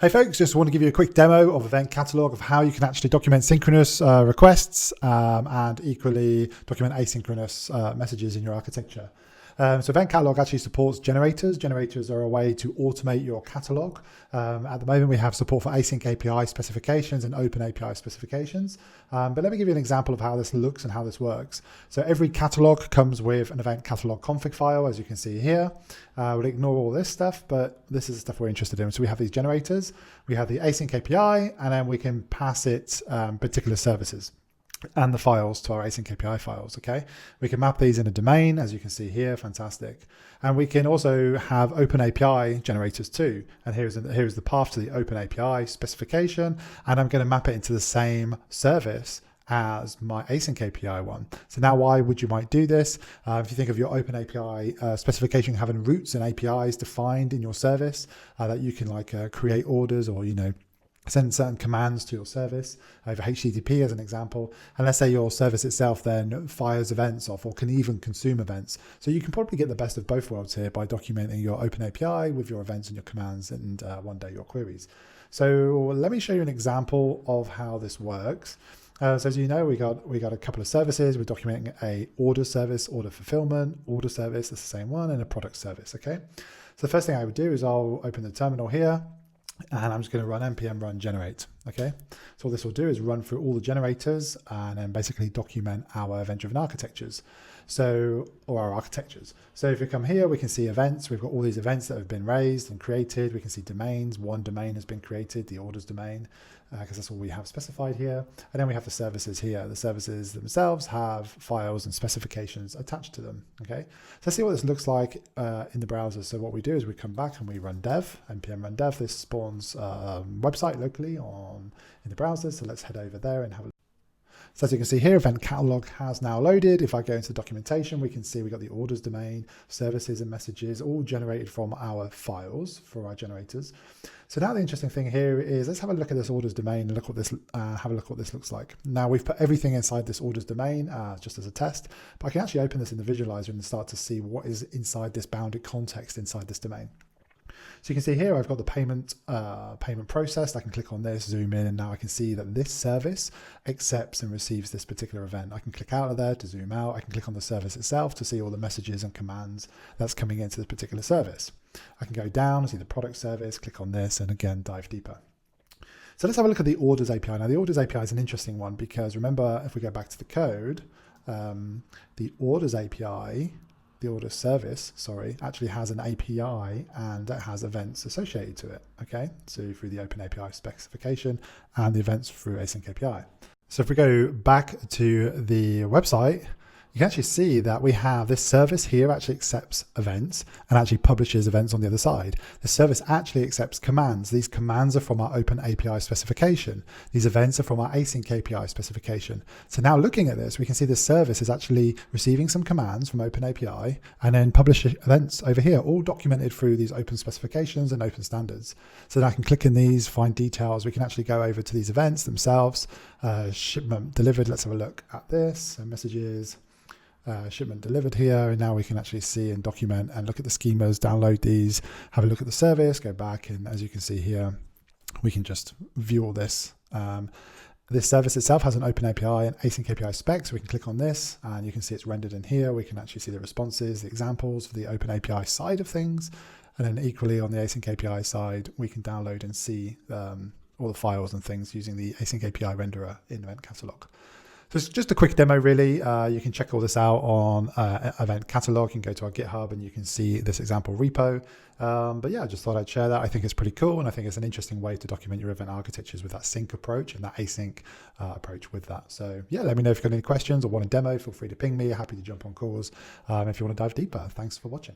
Hey folks, just want to give you a quick demo of EventCatalog of how you can actually document synchronous requests and equally document asynchronous messages in your architecture. So EventCatalog actually supports generators. Generators are a way to automate your catalog. At the moment, we have support for AsyncAPI specifications and OpenAPI specifications. But let me give you an example of how this looks and how this works. So every catalog comes with an EventCatalog config file, as you can see here. We'll ignore all this stuff, but this is the stuff we're interested in. So we have these generators, we have the AsyncAPI, and then we can pass it particular services and the files to our AsyncAPI files, okay? We can map these in a domain, as you can see here, fantastic. And we can also have OpenAPI generators too. And here's the path to the OpenAPI specification, and I'm gonna map it into the same service as my AsyncAPI one. So now why would you might do this? If you think of your OpenAPI specification having routes and APIs defined in your service that you can like create orders or, send certain commands to your service over HTTP as an example. And let's say your service itself then fires events off or can even consume events. So you can probably get the best of both worlds here by documenting your OpenAPI with your events and your commands and one day your queries. So let me show you an example of how this works. So as you know, we got a couple of services. We're documenting a order service, order fulfillment, order service, that's the same one, and a product service, okay? So the first thing I would do is I'll open the terminal here, and I'm just going to run npm run generate, okay? So what this will do is run through all the generators and then basically document our event-driven architectures. So, or our architectures. So if we come here, we can see events. We've got all these events that have been raised and created. We can see domains. One domain has been created, the orders domain, because that's all we have specified here. And then we have the services here. The services themselves have files and specifications attached to them, okay? So let's see what this looks like in the browser. So what we do is we come back and we run dev, npm run dev. This spawns website locally in the browser. So let's head over there and have a look. So as you can see here, EventCatalog has now loaded. If I go into the documentation, we can see we got the orders domain, services and messages all generated from our files for our generators. So now the interesting thing here is let's have a look at this orders domain and look what this have a look what this looks like. Now we've put everything inside this orders domain just as a test, but I can actually open this in the visualizer and start to see what is inside this bounded context inside this domain. So you can see here, I've got the payment processed. I can click on this, zoom in, and now I can see that this service accepts and receives this particular event. I can click out of there to zoom out. I can click on the service itself to see all the messages and commands that's coming into this particular service. I can go down and see the product service, click on this, and again, dive deeper. So let's have a look at the orders API. Now the orders API is an interesting one because remember, if we go back to the code, the orders API, the order service, actually has an API and that has events associated to it, okay? So through the OpenAPI specification and the events through AsyncAPI. So if we go back to the website, you can actually see that we have this service here actually accepts events and actually publishes events on the other side. The service actually accepts commands. These commands are from our OpenAPI specification. These events are from our AsyncAPI specification. So now looking at this, we can see the service is actually receiving some commands from OpenAPI and then publish events over here, all documented through these open specifications and open standards. So now I can click in these, find details. We can actually go over to these events themselves, shipment delivered. Let's have a look at this, so messages. Shipment delivered here, and now we can actually see and document and look at the schemas, download these, have a look at the service, go back, and as you can see here, we can just view all this. This service itself has an OpenAPI and AsyncAPI spec, so we can click on this and you can see it's rendered in here. We can actually see the responses, the examples for the OpenAPI side of things, and then equally on the AsyncAPI side, we can download and see all the files and things using the AsyncAPI renderer in EventCatalog. So it's just a quick demo really. You can check all this out on EventCatalog. You can go to our GitHub and you can see this example repo. But yeah, I just thought I'd share that. I think it's pretty cool and I think it's an interesting way to document your event architectures with that sync approach and that async approach with that. So yeah, let me know if you've got any questions or want a demo, feel free to ping me. Happy to jump on calls if you want to dive deeper. Thanks for watching.